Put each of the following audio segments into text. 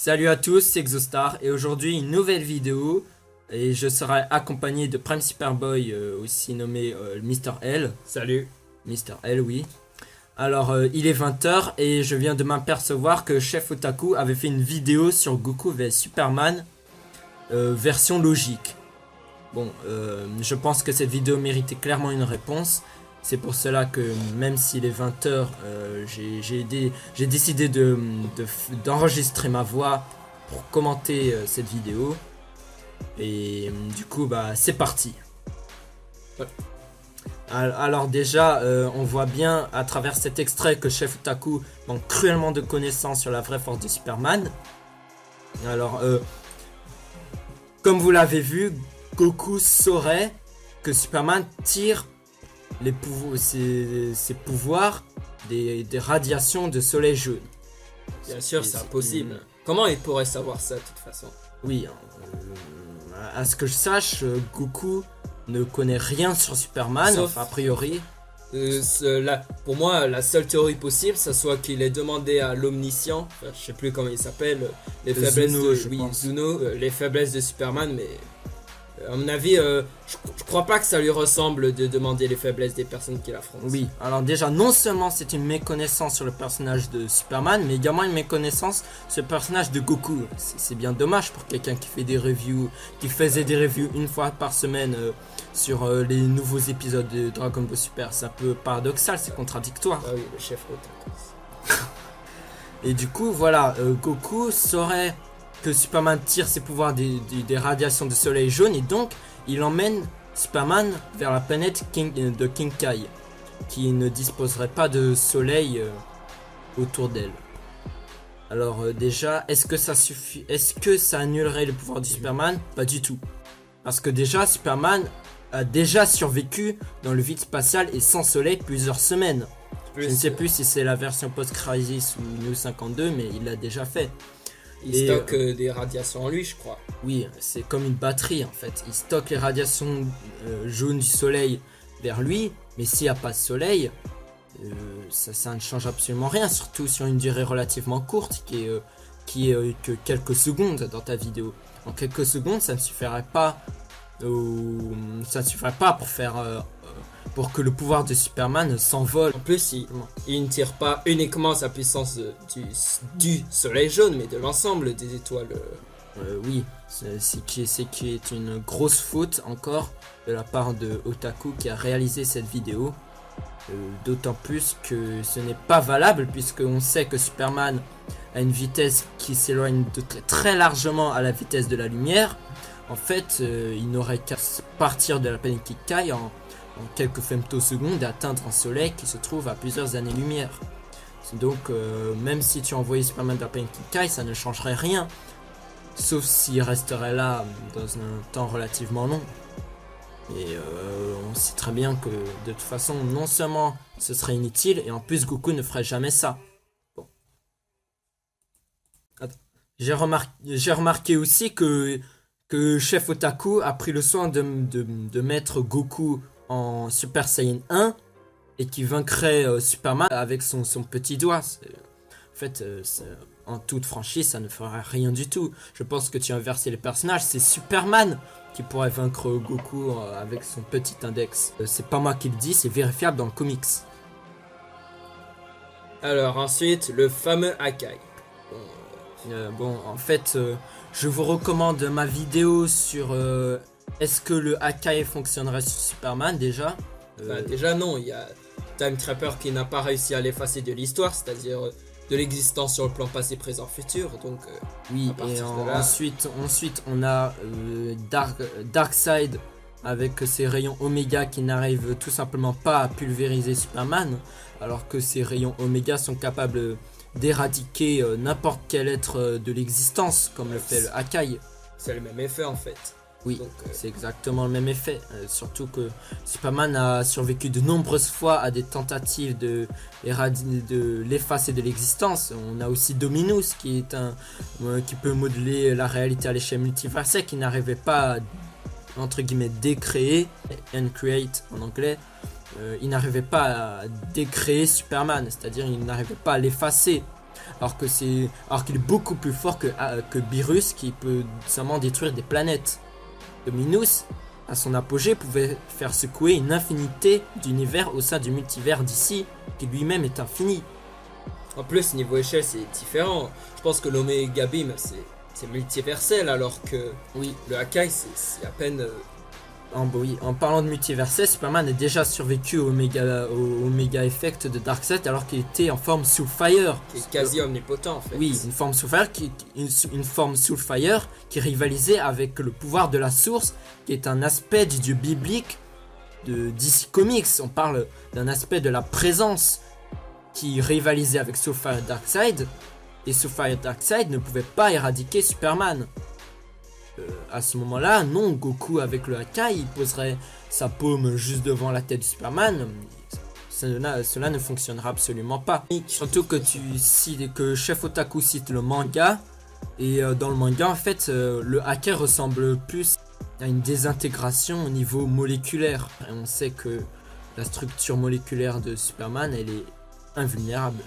Salut à tous, c'est Exostar et aujourd'hui une nouvelle vidéo et je serai accompagné de Prime Superboy, aussi nommé Mr L. Salut. Mr L, oui. Alors il est 20h et je viens de m'apercevoir que Chef Otaku avait fait une vidéo sur Goku vs Superman version logique. Bon, je pense que cette vidéo méritait clairement une réponse. C'est pour cela que même s'il est 20h, j'ai décidé d'enregistrer ma voix pour commenter cette vidéo. Et du coup, bah, c'est parti. Alors déjà, on voit bien à travers cet extrait que Chef Otaku manque cruellement de connaissances sur la vraie force de Superman. Alors, comme vous l'avez vu, Goku saurait que Superman tire ses pouvoirs des radiations de soleil jaune. Bien sûr, c'est impossible. Comment il pourrait savoir ça de toute façon? Oui, à ce que je sache, Goku ne connaît rien sur Superman, Sauf, enfin, a priori. Pour moi, la seule théorie possible, ça soit qu'il ait demandé à l'Omniscient, enfin, je sais plus comment il s'appelle, les faiblesses Zuno, de Zuno, les faiblesses de Superman, mais à mon avis, je crois pas que ça lui ressemble de demander les faiblesses des personnes qu'il affronte. Oui, alors déjà, non seulement c'est une méconnaissance sur le personnage de Superman, mais également une méconnaissance sur le personnage de Goku. C'est bien dommage pour quelqu'un qui fait des reviews, qui faisait des reviews une fois par semaine sur les nouveaux épisodes de Dragon Ball Super. C'est un peu paradoxal, c'est contradictoire. Ah oui, le chef Otaku. Et du coup, voilà, Goku saurait que Superman tire ses pouvoirs des radiations de soleil jaune et donc il emmène Superman vers la planète de King Kai qui ne disposerait pas de soleil autour d'elle. Alors déjà, est-ce que ça suffit? Est-ce que ça annulerait le pouvoir du Superman? Pas du tout. Parce que déjà, Superman a déjà survécu dans le vide spatial et sans soleil plusieurs semaines. Je ne sais plus si c'est la version post-crisis ou New 52, mais il l'a déjà fait. Il stocke des radiations en lui, je crois. Oui, c'est comme une batterie en fait. Il stocke les radiations jaunes du soleil vers lui, mais s'il n'y a pas de soleil, ça ne change absolument rien, surtout sur une durée relativement courte qui est que quelques secondes dans ta vidéo. En quelques secondes, ça ne suffirait pas, pour que le pouvoir de Superman s'envole. En plus, il ne tire pas uniquement sa puissance du soleil jaune, mais de l'ensemble des étoiles. Oui, c'est qui est une grosse faute encore de la part de Otaku qui a réalisé cette vidéo. D'autant plus que ce n'est pas valable puisqu'on sait que Superman a une vitesse qui s'éloigne de très largement à la vitesse de la lumière. En fait, il n'aurait qu'à partir de la planète Kikai en quelques femtosecondes et atteindre un soleil qui se trouve à plusieurs années-lumière. Donc, même si tu envoyais Superman dans la planète Kikai, ça ne changerait rien. Sauf s'il resterait là dans un temps relativement long. Et on sait très bien que de toute façon, non seulement ce serait inutile, et en plus Goku ne ferait jamais ça. Bon. J'ai remarqué aussi que Chef Otaku a pris le soin de mettre Goku en Super Saiyan 1 et qui vaincrait Superman avec son petit doigt. En fait, en toute franchise, ça ne ferait rien du tout. Je pense que tu as inversé les personnages. C'est Superman qui pourrait vaincre Goku avec son petit index. C'est pas moi qui le dis, c'est vérifiable dans le comics. Alors ensuite, le fameux Akai. Bon, en fait, je vous recommande ma vidéo sur est-ce que le Akai fonctionnerait sur Superman déjà. Déjà non, il y a Time Trapper qui n'a pas réussi à l'effacer de l'histoire, c'est-à-dire de l'existence sur le plan passé, présent, futur. Donc oui, et ensuite on a Darkseid avec ses rayons Oméga qui n'arrivent tout simplement pas à pulvériser Superman, alors que ces rayons Oméga sont capables d'éradiquer n'importe quel être de l'existence, comme le fait le Akai. C'est le même effet en fait. Oui, c'est exactement le même effet. Surtout que Superman a survécu de nombreuses fois à des tentatives de l'effacer de l'existence. On a aussi Dominus qui peut modeler la réalité à l'échelle multiverselle, qui n'arrivait pas à, entre guillemets, décréer, uncreate en anglais, il n'arrivait pas à décréer Superman, c'est-à-dire il n'arrivait pas à l'effacer. alors qu'il est beaucoup plus fort que Beerus qui peut seulement détruire des planètes. Dominus, à son apogée, pouvait faire secouer une infinité d'univers au sein du multivers d'ici, qui lui-même est infini. En plus, niveau échelle, c'est différent. Je pense que l'Omega Beam, c'est multiversel, alors que Oui, le Hakai, c'est à peine... en parlant de multiversel, Superman a déjà survécu au Omega Effect de Darkseid alors qu'il était en forme Soulfire. qui est quasi omnipotent, en fait. Oui, une forme Soulfire qui rivalisait avec le pouvoir de la source, qui est un aspect du dieu biblique de DC Comics. On parle d'un aspect de la présence qui rivalisait avec Soulfire Darkseid, et Soulfire Darkseid ne pouvait pas éradiquer Superman. À ce moment-là, non, Goku avec le Hakai, il poserait sa paume juste devant la tête de Superman. Cela ne fonctionnera absolument pas. Surtout que que Chef Otaku cite le manga, et dans le manga, en fait, le Hakai ressemble plus à une désintégration au niveau moléculaire. Et on sait que la structure moléculaire de Superman, elle est invulnérable.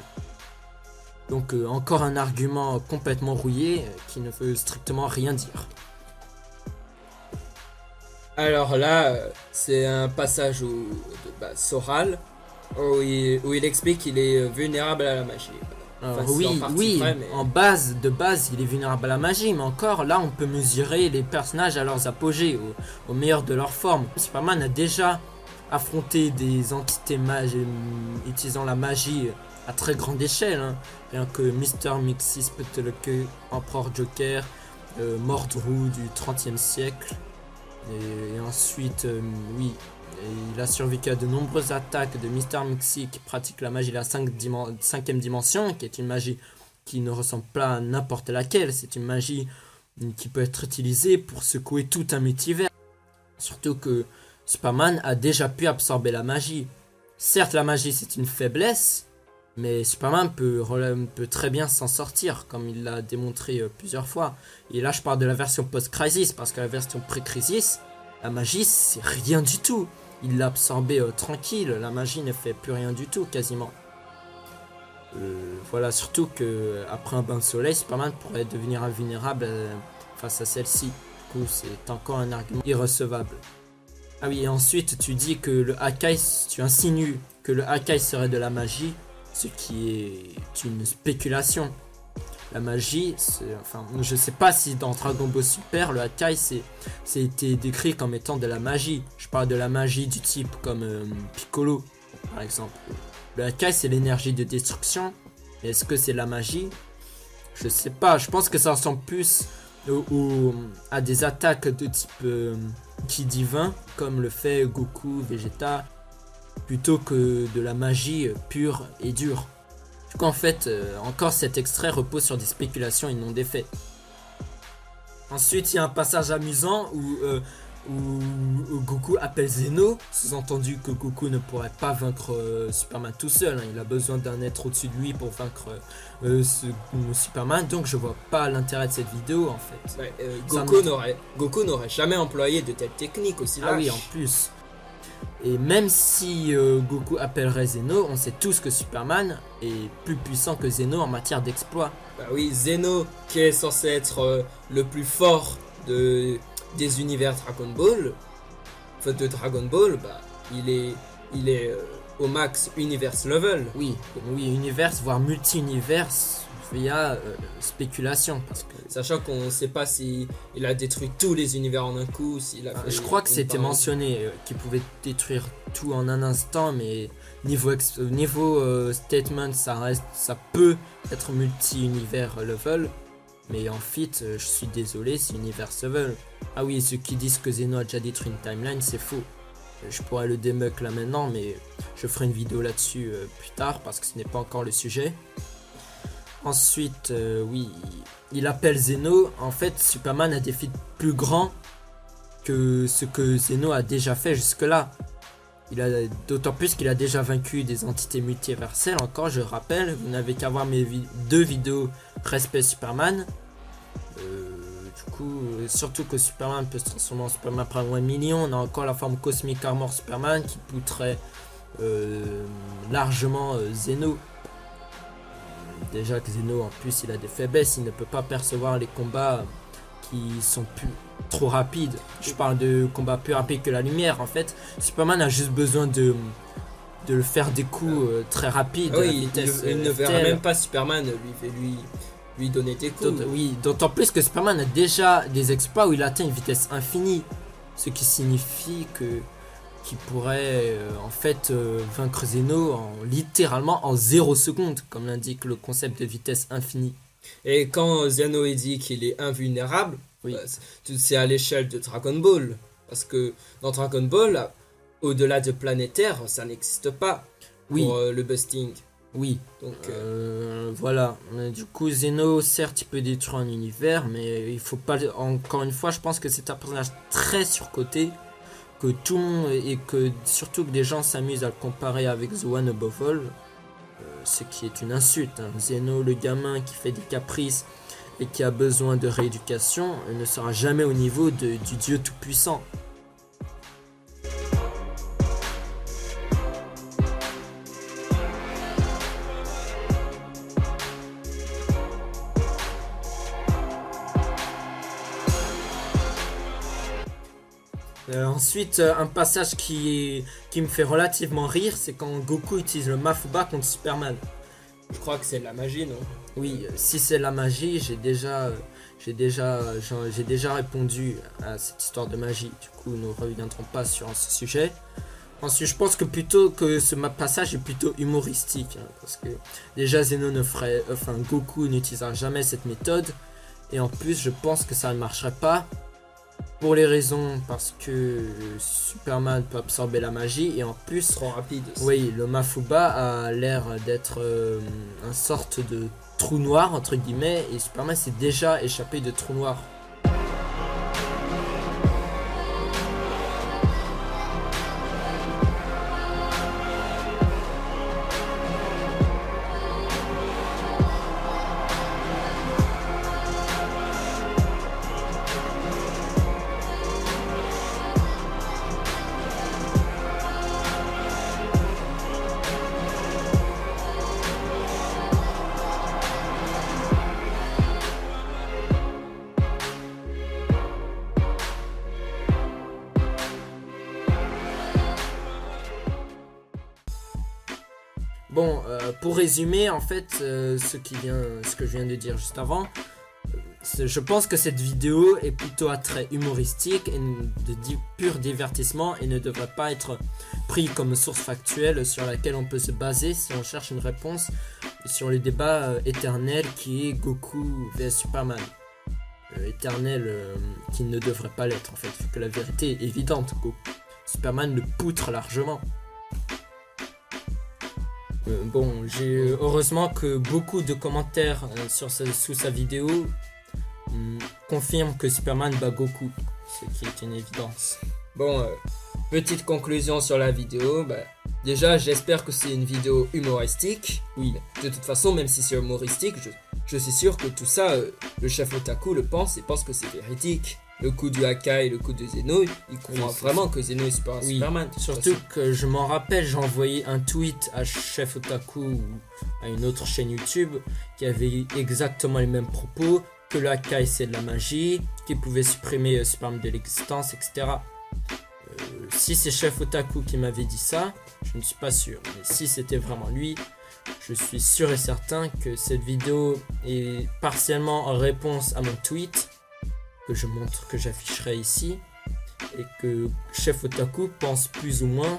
Donc encore un argument complètement rouillé qui ne veut strictement rien dire. Alors là, c'est un passage de Soral, où il explique qu'il est vulnérable à la magie. Alors, Enfin, c'est en partie vrai, mais- de base, il est vulnérable à la magie, mais encore là, on peut mesurer les personnages à leurs apogées, au meilleur de leur forme. Superman a déjà affronté des entités utilisant la magie à très grande échelle, hein. Rien que Mr. Mixis Peteleke, Empereur Joker, Mordru du 30e siècle. Et ensuite, il a survécu à de nombreuses attaques de Mr. Mixi qui pratique la magie de la 5e dimension, qui est une magie qui ne ressemble pas à n'importe laquelle. C'est une magie qui peut être utilisée pour secouer tout un multivers. Surtout que Superman a déjà pu absorber la magie. Certes, la magie c'est une faiblesse, mais Superman peut très bien s'en sortir, comme il l'a démontré plusieurs fois. Et là, je parle de la version post-crisis, parce que la version pré-crisis, la magie, c'est rien du tout. Il l'a absorbé tranquille, la magie ne fait plus rien du tout, quasiment. Voilà, surtout que après un bain de soleil, Superman pourrait devenir invulnérable face à celle-ci. Du coup, c'est encore un argument irrecevable. Ah oui, et ensuite, tu dis que tu insinues que le Hakai serait de la magie, ce qui est une spéculation. La magie, je sais pas si dans Dragon Ball Super, le Hakai c'est été décrit comme étant de la magie. Je parle de la magie du type comme Piccolo, par exemple. Le Hakai c'est l'énergie de destruction. Est-ce que c'est la magie? Je sais pas, je pense que ça ressemble plus à des attaques de type ki divin, comme le fait Goku, Vegeta, plutôt que de la magie pure et dure. Du coup, en fait, encore cet extrait repose sur des spéculations et non des faits. Ensuite, il y a un passage amusant où Goku appelle Zeno, sous-entendu que Goku ne pourrait pas vaincre Superman tout seul, hein. Il a besoin d'un être au-dessus de lui pour vaincre Superman, donc je vois pas l'intérêt de cette vidéo en fait. Ouais, Goku n'aurait jamais employé de telles techniques aussi lâches. Ah oui, en plus. Et même si Goku appellerait Zeno, on sait tous que Superman est plus puissant que Zeno en matière d'exploit. Bah oui, Zeno, qui est censé être le plus fort des univers Dragon Ball, bah il est au max universe level. Oui, univers, voire multi-univers via spéculation. Parce que Sachant qu'on ne sait pas si il a détruit tous les univers en un coup, s'il a fait je crois que une c'était parenthèse. mentionné qu'il pouvait détruire tout en un instant, mais niveau statement, ça peut être multi-univers level. Mais en fait, je suis désolé, c'est univers level. Ah oui, ceux qui disent que Zeno a déjà détruit une timeline, c'est faux. Je pourrais le debunk là maintenant, mais je ferai une vidéo là-dessus plus tard parce que ce n'est pas encore le sujet. Ensuite, il appelle Zeno. En fait, Superman a des feats plus grands que ce que Zeno a déjà fait jusque-là. D'autant plus qu'il a déjà vaincu des entités multiverselles. Encore, je rappelle, vous n'avez qu'à voir mes deux vidéos Respect Superman. Du coup, surtout que Superman peut se transformer en Superman après 1 million. On a encore la forme Cosmic Armor Superman qui poutrait largement Zeno. déjà que Zeno en plus il a des faiblesses, il ne peut pas percevoir les combats qui sont plus trop rapides. Je parle de combats plus rapides que la lumière. En fait, Superman a juste besoin de le faire des coups très rapides. Oui, il ne verra même pas Superman lui donner des coups. Oui, d'autant plus que Superman a déjà des exploits où il atteint une vitesse infinie, ce qui signifie qu'il pourrait en fait vaincre Zeno littéralement en 0 secondes, comme l'indique le concept de vitesse infinie. Et quand Zeno dit qu'il est invulnérable, Oui. C'est à l'échelle de Dragon Ball. Parce que dans Dragon Ball, au-delà de planétaire, ça n'existe pas Oui. pour le busting. Oui, Donc, voilà. Du coup, Zeno, certes, il peut détruire un univers, mais il faut pas. Encore une fois, je pense que c'est un personnage très surcoté, que tout le monde et que surtout que des gens s'amusent à le comparer avec The One Above All, ce qui est une insulte. Hein. Zeno, le gamin qui fait des caprices et qui a besoin de rééducation, ne sera jamais au niveau du Dieu tout-puissant. Ensuite, un passage qui me fait relativement rire, c'est quand Goku utilise le Mafuba contre Superman. je crois que c'est de la magie, non? Oui, si c'est la magie, j'ai déjà répondu à cette histoire de magie. Du coup, nous ne reviendrons pas sur ce sujet. Ensuite, je pense que plutôt que ce passage est plutôt humoristique, hein, parce que déjà Goku n'utilisera jamais cette méthode, et en plus, je pense que ça ne marcherait pas. Pour les raisons parce que Superman peut absorber la magie et en plus Trop rapide aussi. oui, le Mafuba a l'air d'être une sorte de trou noir entre guillemets et Superman s'est déjà échappé de trou noir. Bon, pour résumer, en fait, ce que je viens de dire juste avant, je pense que cette vidéo est plutôt à trait humoristique et de pur divertissement et ne devrait pas être pris comme source factuelle sur laquelle on peut se baser si on cherche une réponse sur le débat éternel qui est Goku vs Superman. Éternel qui ne devrait pas l'être en fait, vu que la vérité est évidente. Superman le poutre largement. Bon, j'ai heureusement que beaucoup de commentaires sous sa vidéo confirment que Superman bat Goku, ce qui est une évidence. Bon, petite conclusion sur la vidéo. Déjà, j'espère que c'est une vidéo humoristique. Oui. De toute façon, même si c'est humoristique, je suis sûr que tout ça, le chef Otaku le pense et pense que c'est véridique. Le coup du Haka et le coup de Zeno, il croit vraiment que Zeno est Superman. Surtout que je m'en rappelle, j'ai envoyé un tweet à Chef Otaku ou à une autre chaîne YouTube qui avait exactement les mêmes propos, que le Haka c'est de la magie, qu'il pouvait supprimer Superman de l'existence, etc. Si c'est Chef Otaku qui m'avait dit ça, je ne suis pas sûr. Mais si c'était vraiment lui, je suis sûr et certain que cette vidéo est partiellement en réponse à mon tweet que je montre, que j'afficherai ici, et que Chef Otaku pense plus ou moins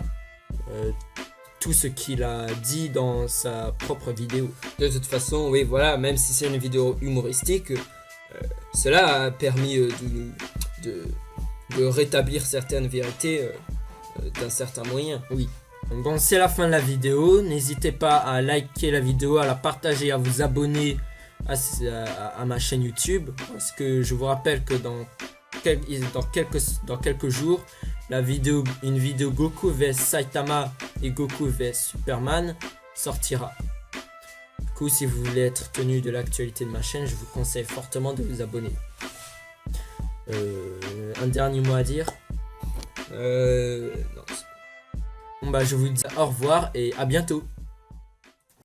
tout ce qu'il a dit dans sa propre vidéo. De toute façon, oui, voilà, même si c'est une vidéo humoristique, cela a permis de rétablir certaines vérités d'un certain moyen. Oui. Donc bon, c'est la fin de la vidéo. N'hésitez pas à liker la vidéo, à la partager, à vous abonner à ma chaîne YouTube, parce que je vous rappelle que dans quelques jours une vidéo Goku vs Saitama et Goku vs Superman sortira. Du coup, si vous voulez être tenu de l'actualité de ma chaîne, je vous conseille fortement de vous abonner. Un dernier mot à dire? Non. Bon, je vous dis au revoir et à bientôt.